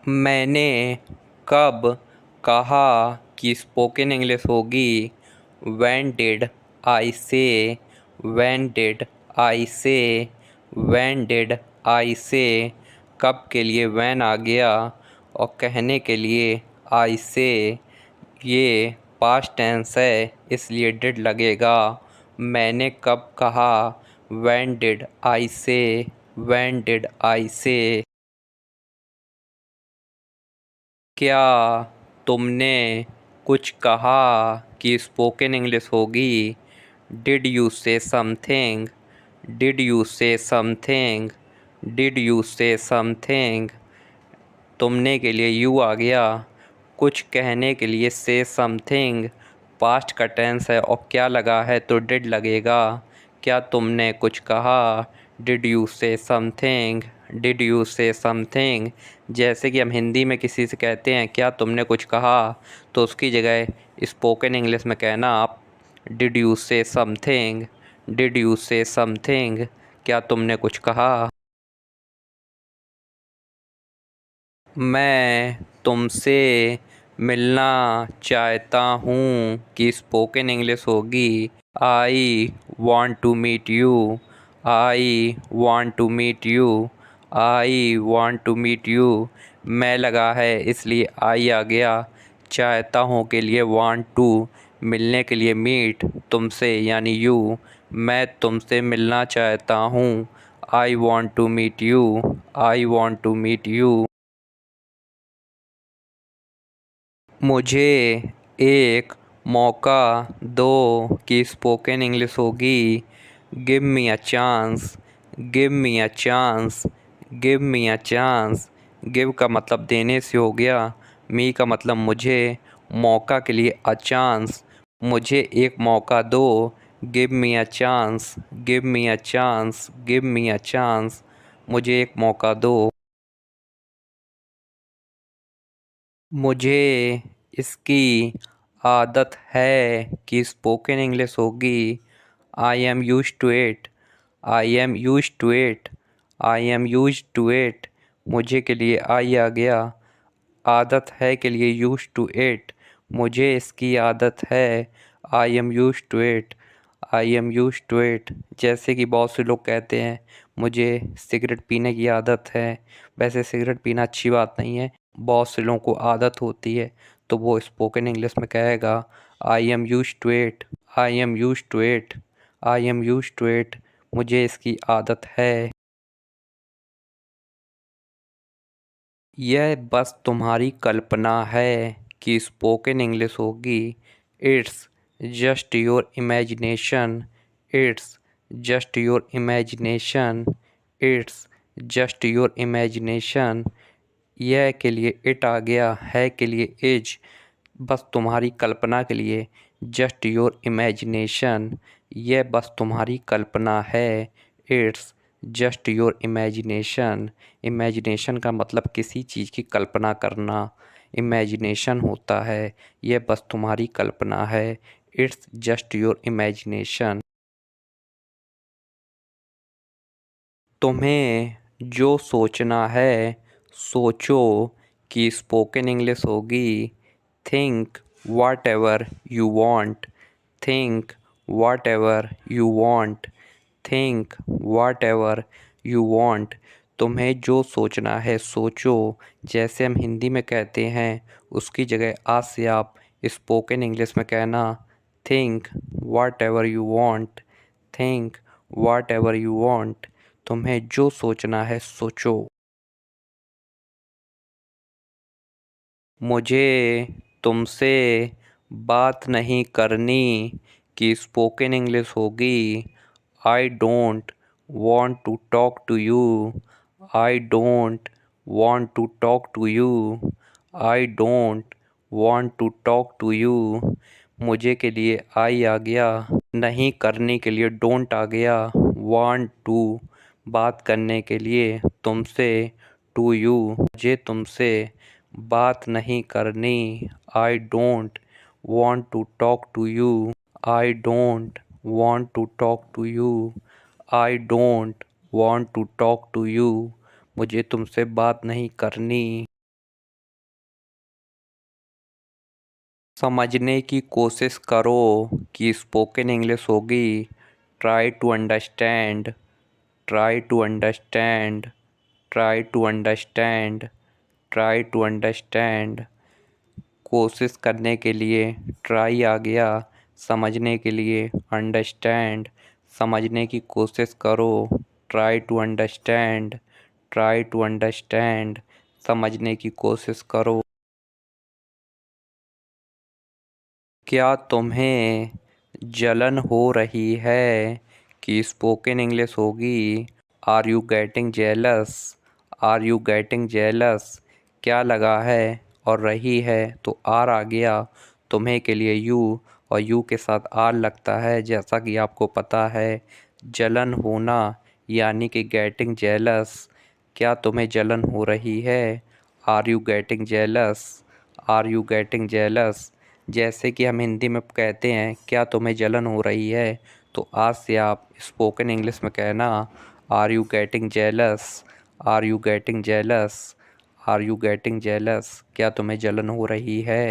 मैंने कब कहा कि स्पोकन इंग्लिश होगी? When did I say? When did I say? When did I say? कब के लिए when आ गया और कहने के लिए I say। ये पास्ट टेंस है इसलिए did लगेगा। मैंने कब कहा? When did I say? When did I say? क्या तुमने कुछ कहा कि स्पोकन इंग्लिश होगी? डिड यू से समथिंग? डिड यू से समथिंग? डिड यू से समथिंग? तुमने के लिए यू आ गया। कुछ कहने के लिए से समथिंग पास्ट का टेंस है और क्या लगा है तो डिड लगेगा। क्या तुमने कुछ कहा? डिड यू से समथिंग? डिड यू से समथिंग? जैसे कि हम हिंदी में किसी से कहते हैं क्या तुमने कुछ कहा, तो उसकी जगह स्पोकन इंग्लिश में कहना आप डिड यू से समथिंग? डिड यू से समथिंग? क्या तुमने कुछ कहा? मैं तुमसे मिलना चाहता हूँ कि स्पोकन इंग्लिश होगी I want to meet you. I want to meet you. I want to meet you. मैं लगा है इसलिए आई आ गया। चाहता हूँ के लिए वॉन्ट टू, मिलने के लिए मीट तुमसे यानी यू। मैं तुमसे मिलना चाहता हूँ। I want to meet you. I want to meet you. मुझे एक मौका दो कि स्पोकन इंग्लिश होगी give me a chance. Give me a chance. Give me a chance. Give का मतलब देने से हो गया, मी का मतलब मुझे, मौका के लिए अ चांस। मुझे एक मौका दो। Give me a chance. Give me a chance. Give me a chance. मुझे एक मौका दो। मुझे इसकी आदत है कि स्पोकन इंग्लिश होगी I am use to it. I am use to it. I am use to it. मुझे के लिए आई आ गया। आदत है के लिए यूज टू इट। मुझे इसकी आदत है। I am use to it. I am use to it. जैसे कि बहुत से लोग कहते हैं मुझे सिगरेट पीने की आदत है। वैसे सिगरेट पीना अच्छी बात नहीं है, बहुत से लोगों को आदत होती है, तो वो स्पोकन इंग्लिश में कहेगा I am use to it. I am use to it. I am use to it. मुझे इसकी आदत है। यह बस तुम्हारी कल्पना है कि स्पोकन इंग्लिश होगी। It's just your imagination. It's just your imagination. It's just your imagination. यह के लिए इट आ गया, है के लिए इज, बस तुम्हारी कल्पना के लिए जस्ट योर इमेजिनेशन। यह बस तुम्हारी कल्पना है। It's just your imagination. Imagination का मतलब किसी चीज़ की कल्पना करना, इमेजिनेशन होता है। यह बस तुम्हारी कल्पना है। It's just your imagination. तुम्हें जो सोचना है सोचो कि स्पोकन इंग्लिश होगी think whatever you want. Think whatever you want. Think whatever you want. तुम्हें जो सोचना है सोचो, जैसे हम हिंदी में कहते हैं उसकी जगह आज से आप स्पोकन इंग्लिश में कहना think whatever you want. Think whatever you want. तुम्हें जो सोचना है सोचो। मुझे तुमसे बात नहीं करनी कि स्पोकन इंग्लिश होगी I don't want to talk to you. I don't want to talk to you. I don't want to talk to you. मुझे के लिए आई आ गया, नहीं करने के लिए डोंट आ गया, वांट टू बात करने के लिए तुमसे टू यू। मुझे तुमसे बात नहीं करनी I don't want to talk to you. I don't want to talk to you. I don't want to talk to you. मुझे तुमसे बात नहीं करनी। समझने की कोशिश करो कि स्पोकन इंग्लिश होगी try to understand, try to understand, try to understand, try to understand. कोशिश करने के लिए ट्राई आ गया, समझने के लिए अंडरस्टैंड, समझने की कोशिश करो। Try to understand, try to understand, समझने की कोशिश करो। क्या तुम्हें जलन हो रही है कि स्पोकन इंग्लिश होगी? Are you getting jealous? Are you getting jealous? क्या लगा है और रही है तो आर आ गया। तुम्हें के लिए यू और यू के साथ आर लगता है, जैसा कि आपको पता है। जलन होना यानी कि गेटिंग जेलस। क्या तुम्हें जलन हो रही है? Are you getting jealous? Are you getting jealous? जैसे कि हम हिंदी में कहते हैं क्या तुम्हें जलन हो रही है, तो आज से आप स्पोकन इंग्लिश में कहना are you getting jealous? Are you getting jealous? Are you getting jealous? क्या तुम्हें जलन हो रही है?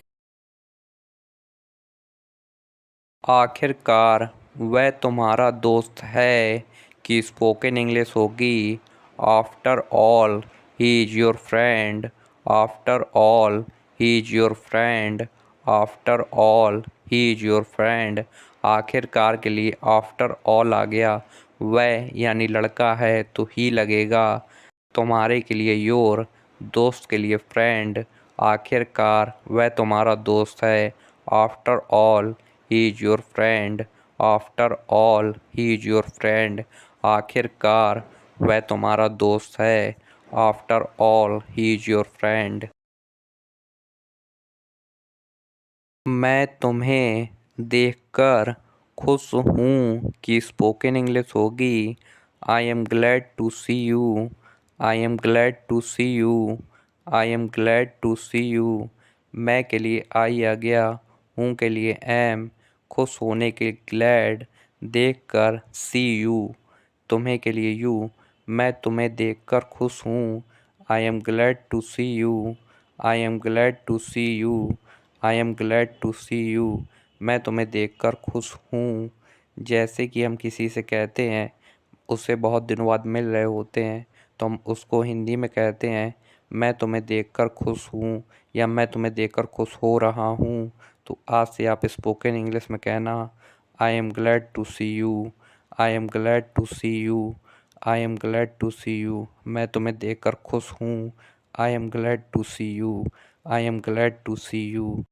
आखिरकार वह तुम्हारा दोस्त है कि स्पोकन इंग्लिश होगी। After all he is your friend. After all he is your friend. After all he is your friend. आखिरकार के लिए आफ्टर ऑल आ गया। वह यानी लड़का है तो ही लगेगा। तुम्हारे के लिए योर, दोस्त के लिए फ्रेंड। आखिरकार वह तुम्हारा दोस्त है। After all he is your friend. After all he is your friend. आखिरकार वह तुम्हारा दोस्त है। After all he is your friend. मैं तुम्हें देखकर खुश हूँ कि स्पोकन इंग्लिश होगी। I am glad to see you. I am glad to see you. I am glad to see you. मैं के लिए आई आ गया, हूँ के लिए एम, खुश होने के ग्लैड, देखकर सी यू, तुम्हें के लिए यू। मैं तुम्हें देखकर खुश हूँ। I am glad to see you. I am glad to see you. I am glad to see you. मैं तुम्हें देखकर खुश हूँ। जैसे कि हम किसी से कहते हैं, उससे बहुत दिनों बाद मिल रहे होते हैं, तो हम उसको हिंदी में कहते हैं मैं तुम्हें देखकर खुश हूँ या मैं तुम्हें देखकर खुश हो रहा हूँ। तो आज से आप स्पोकन इंग्लिश में कहना I am glad to see you. I am glad to see you. I am glad to see you. मैं तुम्हें देखकर खुश हूँ। I am glad to see you. I am glad to see you.